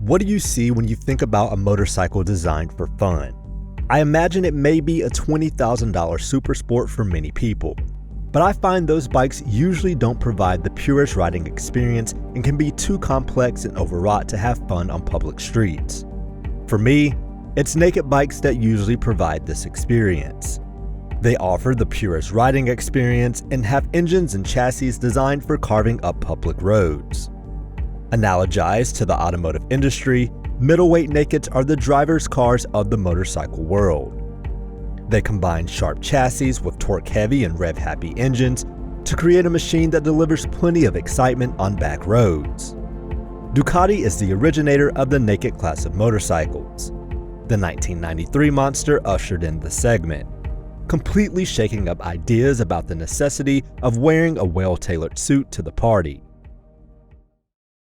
What do you see when you think about a motorcycle designed for fun? I imagine it may be a $20,000 super sport for many people, but I find those bikes usually don't provide the purest riding experience and can be too complex and overwrought to have fun on public streets. For me, it's naked bikes that usually provide this experience. They offer the purest riding experience and have engines and chassis designed for carving up public roads. Analogized to the automotive industry, middleweight nakeds are the driver's cars of the motorcycle world. They combine sharp chassis with torque-heavy and rev-happy engines to create a machine that delivers plenty of excitement on back roads. Ducati is the originator of the naked class of motorcycles. The 1993 Monster ushered in the segment, completely shaking up ideas about the necessity of wearing a well-tailored suit to the party.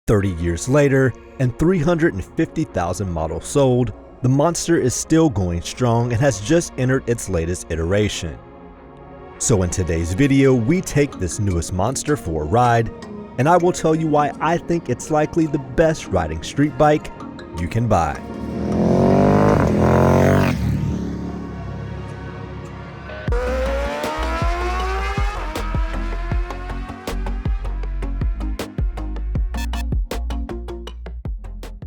30 years later, and 350,000 models sold, the Monster is still going strong and has just entered its latest iteration. So in today's video, we take this newest Monster for a ride, and I will tell you why I think it's likely the best riding street bike you can buy.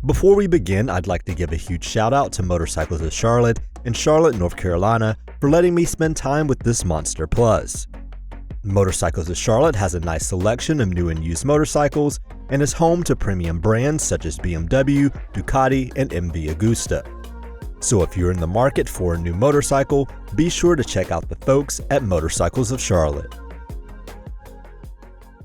Before we begin, I'd like to give a huge shout out to Motorcycles of Charlotte in Charlotte, North Carolina for letting me spend time with this Monster Plus. Motorcycles of Charlotte has a nice selection of new and used motorcycles and is home to premium brands such as BMW, Ducati, and MV Agusta. So if you're in the market for a new motorcycle, be sure to check out the folks at Motorcycles of Charlotte.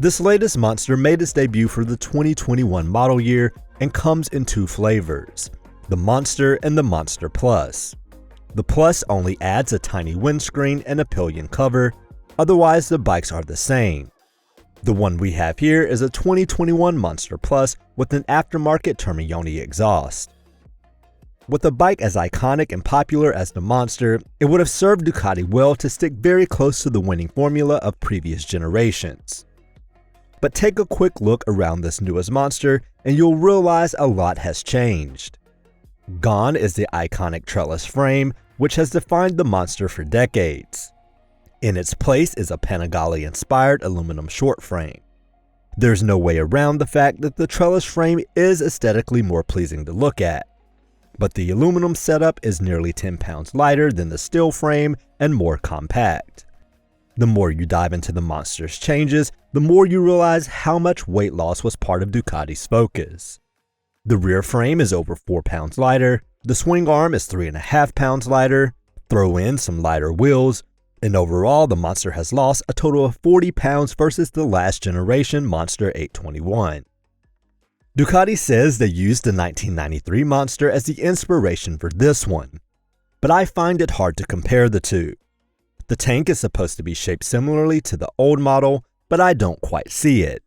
This latest Monster made its debut for the 2021 model year and comes in two flavors, the Monster and the Monster Plus. The Plus only adds a tiny windscreen and a pillion cover, otherwise the bikes are the same. The one we have here is a 2021 Monster Plus with an aftermarket Termignoni exhaust. With a bike as iconic and popular as the Monster, it would have served Ducati well to stick very close to the winning formula of previous generations. But take a quick look around this newest Monster and you'll realize a lot has changed. Gone is the iconic trellis frame, which has defined the Monster for decades. In its place is a Panigale-inspired aluminum short frame. There's no way around the fact that the trellis frame is aesthetically more pleasing to look at. But the aluminum setup is nearly 10 pounds lighter than the steel frame and more compact. The more you dive into the Monster's changes, the more you realize how much weight loss was part of Ducati's focus. The rear frame is over 4 pounds lighter, the swing arm is 3.5 pounds lighter, throw in some lighter wheels, and overall the Monster has lost a total of 40 pounds versus the last generation Monster 821. Ducati says they used the 1993 Monster as the inspiration for this one, but I find it hard to compare the two. The tank is supposed to be shaped similarly to the old model, but I don't quite see it.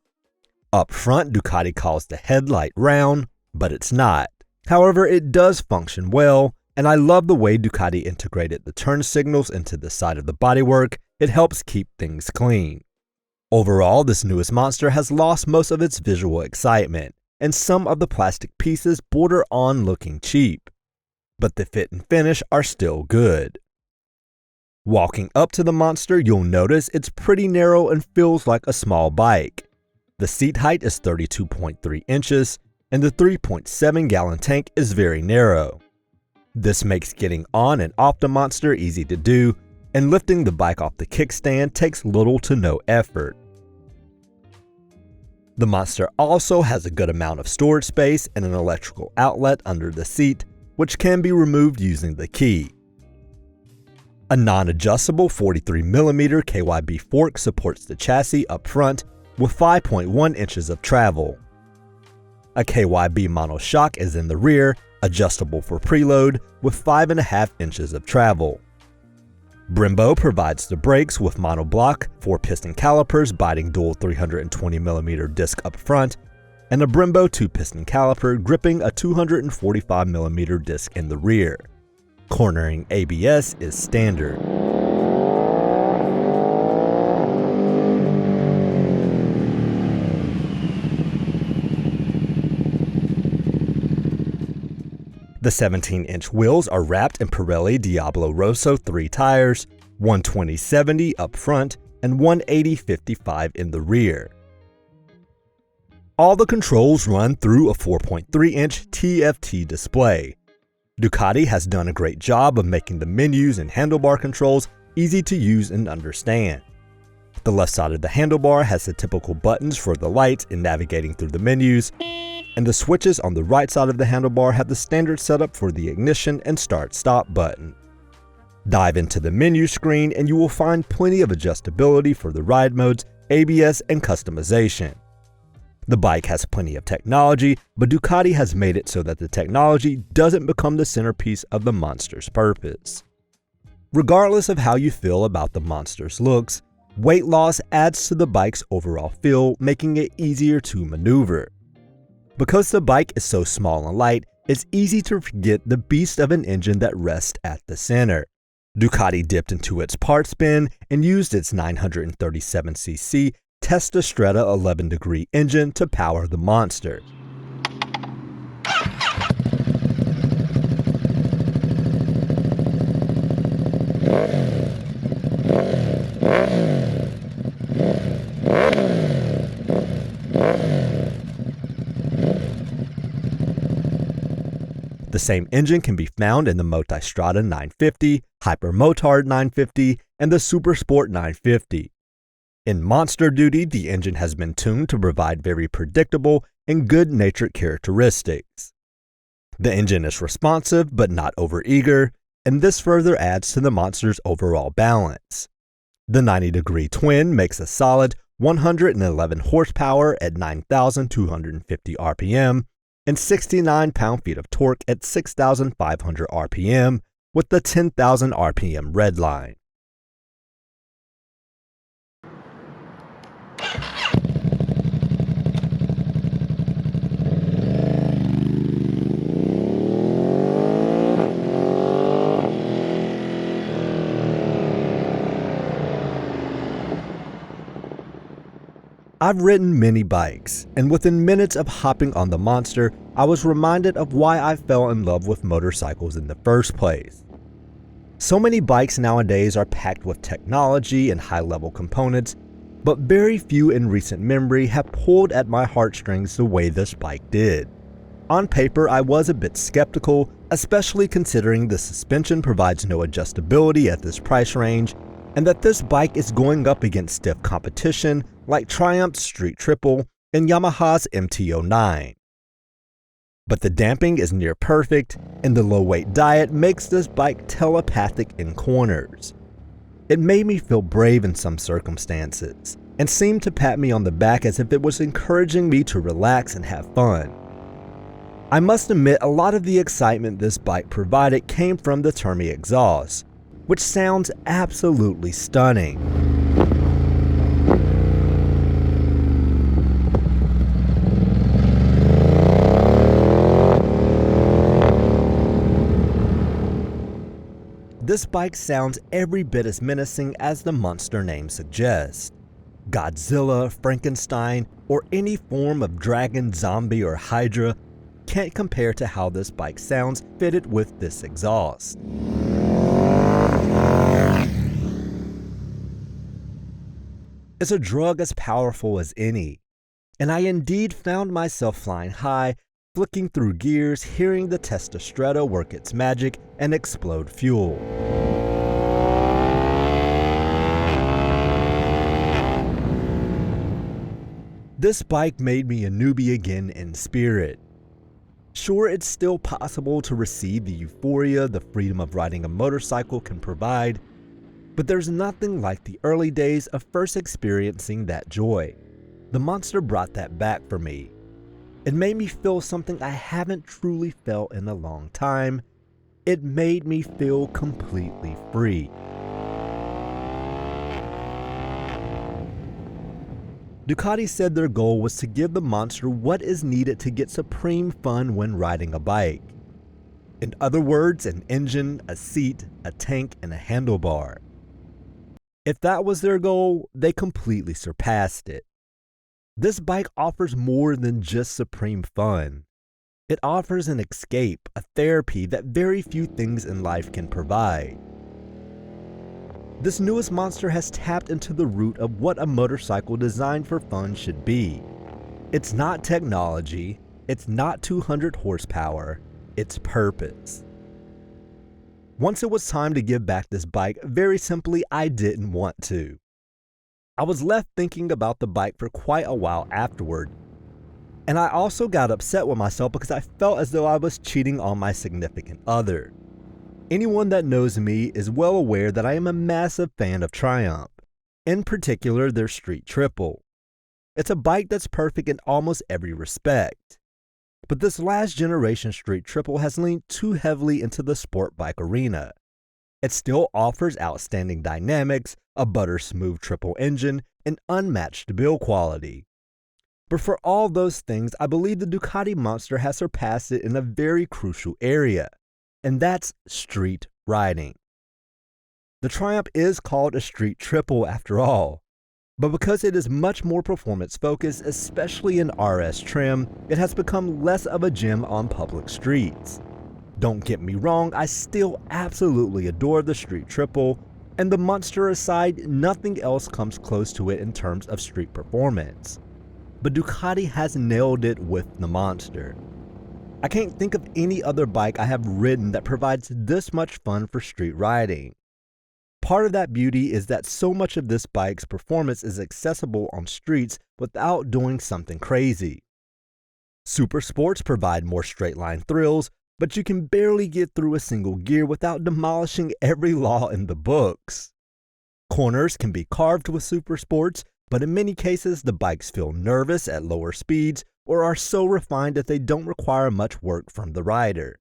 Up front, Ducati calls the headlight round, but it's not. However, it does function well, and I love the way Ducati integrated the turn signals into the side of the bodywork. It helps keep things clean. Overall, this newest Monster has lost most of its visual excitement, and some of the plastic pieces border on looking cheap. But the fit and finish are still good. Walking up to the Monster, you'll notice it's pretty narrow and feels like a small bike. The seat height is 32.3 inches, and the 3.7 gallon tank is very narrow. This makes getting on and off the Monster easy to do, and lifting the bike off the kickstand takes little to no effort. The Monster also has a good amount of storage space and an electrical outlet under the seat, which can be removed using the key. A non-adjustable 43mm KYB fork supports the chassis up front with 5.1 inches of travel. A KYB monoshock is in the rear, adjustable for preload, with 5.5 inches of travel. Brembo provides the brakes with monoblock, 4-piston calipers biting dual 320mm disc up front, and a Brembo 2-piston caliper gripping a 245mm disc in the rear. Cornering ABS is standard. The 17-inch wheels are wrapped in Pirelli Diablo Rosso 3 tires, 120/70 up front and 180/55 in the rear. All the controls run through a 4.3-inch TFT display. Ducati has done a great job of making the menus and handlebar controls easy to use and understand. The left side of the handlebar has the typical buttons for the lights and navigating through the menus, and the switches on the right side of the handlebar have the standard setup for the ignition and start-stop button. Dive into the menu screen and you will find plenty of adjustability for the ride modes, ABS, and customization. The bike has plenty of technology, but Ducati has made it so that the technology doesn't become the centerpiece of the Monster's purpose. Regardless of how you feel about the Monster's looks, weight loss adds to the bike's overall feel, making it easier to maneuver. Because the bike is so small and light, it's easy to forget the beast of an engine that rests at the center. Ducati dipped into its parts bin and used its 937cc Testastretta 11-degree engine to power the Monster. The same engine can be found in the Multistrada 950, Hypermotard 950, and the Supersport 950. In Monster duty, the engine has been tuned to provide very predictable and good-natured characteristics. The engine is responsive but not overeager, and this further adds to the Monster's overall balance. The 90-degree twin makes a solid 111 horsepower at 9,250 RPM and 69 pound-feet of torque at 6,500 RPM with the 10,000 RPM redline. I've ridden many bikes, and within minutes of hopping on the Monster, I was reminded of why I fell in love with motorcycles in the first place. So many bikes nowadays are packed with technology and high-level components, but very few in recent memory have pulled at my heartstrings the way this bike did. On paper, I was a bit skeptical, especially considering the suspension provides no adjustability at this price range, and that this bike is going up against stiff competition like Triumph's Street Triple and Yamaha's MT-09. But the damping is near perfect, and the low-weight diet makes this bike telepathic in corners. It made me feel brave in some circumstances, and seemed to pat me on the back as if it was encouraging me to relax and have fun. I must admit, a lot of the excitement this bike provided came from the Termi exhaust, which sounds absolutely stunning. This bike sounds every bit as menacing as the Monster name suggests. Godzilla, Frankenstein, or any form of dragon, zombie, or hydra can't compare to how this bike sounds fitted with this exhaust. It's a drug as powerful as any, and I indeed found myself flying high, flicking through gears, hearing the Testastretta work its magic and explode fuel. This bike made me a newbie again in spirit. Sure, it's still possible to receive the euphoria the freedom of riding a motorcycle can provide, but there's nothing like the early days of first experiencing that joy. The Monster brought that back for me. It made me feel something I haven't truly felt in a long time. It made me feel completely free. Ducati said their goal was to give the Monster what is needed to get supreme fun when riding a bike. In other words, an engine, a seat, a tank, and a handlebar. If that was their goal, they completely surpassed it. This bike offers more than just supreme fun. It offers an escape, a therapy that very few things in life can provide. This newest Monster has tapped into the root of what a motorcycle designed for fun should be. It's not technology, it's not 200 horsepower, it's purpose. Once it was time to give back this bike, very simply, I didn't want to. I was left thinking about the bike for quite a while afterward, and I also got upset with myself because I felt as though I was cheating on my significant other. Anyone that knows me is well aware that I am a massive fan of Triumph, in particular their Street Triple. It's a bike that's perfect in almost every respect. But this last generation Street Triple has leaned too heavily into the sport bike arena. It still offers outstanding dynamics, a butter smooth triple engine, and unmatched build quality. But for all those things, I believe the Ducati Monster has surpassed it in a very crucial area, and that's street riding. The Triumph is called a Street Triple after all, but because it is much more performance focused, especially in RS trim, it has become less of a gem on public streets. Don't get me wrong, I still absolutely adore the Street Triple, and the Monster aside, nothing else comes close to it in terms of street performance. But Ducati has nailed it with the Monster. I can't think of any other bike I have ridden that provides this much fun for street riding. Part of that beauty is that so much of this bike's performance is accessible on streets without doing something crazy. Super Sports provide more straight line thrills, but you can barely get through a single gear without demolishing every law in the books. Corners can be carved with Super Sports, but in many cases the bikes feel nervous at lower speeds or are so refined that they don't require much work from the rider.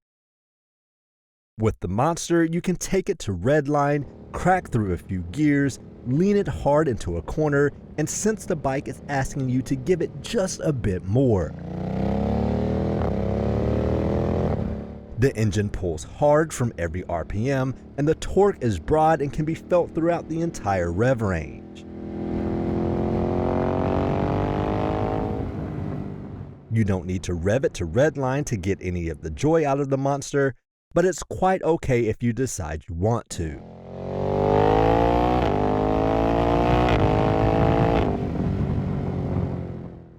With the Monster, you can take it to redline, crack through a few gears, lean it hard into a corner, and sense the bike is asking you to give it just a bit more. The engine pulls hard from every RPM, and the torque is broad and can be felt throughout the entire rev range. You don't need to rev it to redline to get any of the joy out of the Monster, but it's quite okay if you decide you want to.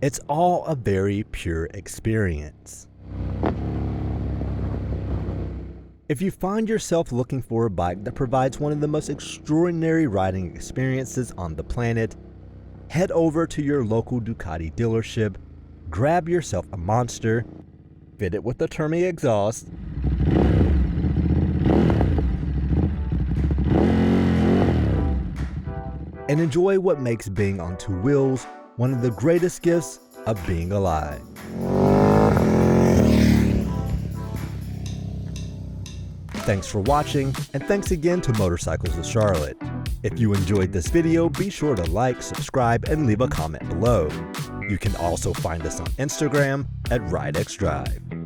It's all a very pure experience. If you find yourself looking for a bike that provides one of the most extraordinary riding experiences on the planet, head over to your local Ducati dealership, grab yourself a Monster, fit it with a Termi exhaust, and enjoy what makes being on two wheels one of the greatest gifts of being alive. Thanks for watching, and thanks again to Motorcycles of Charlotte. If you enjoyed this video, be sure to like, subscribe, and leave a comment below. You can also find us on Instagram at rideXdrive.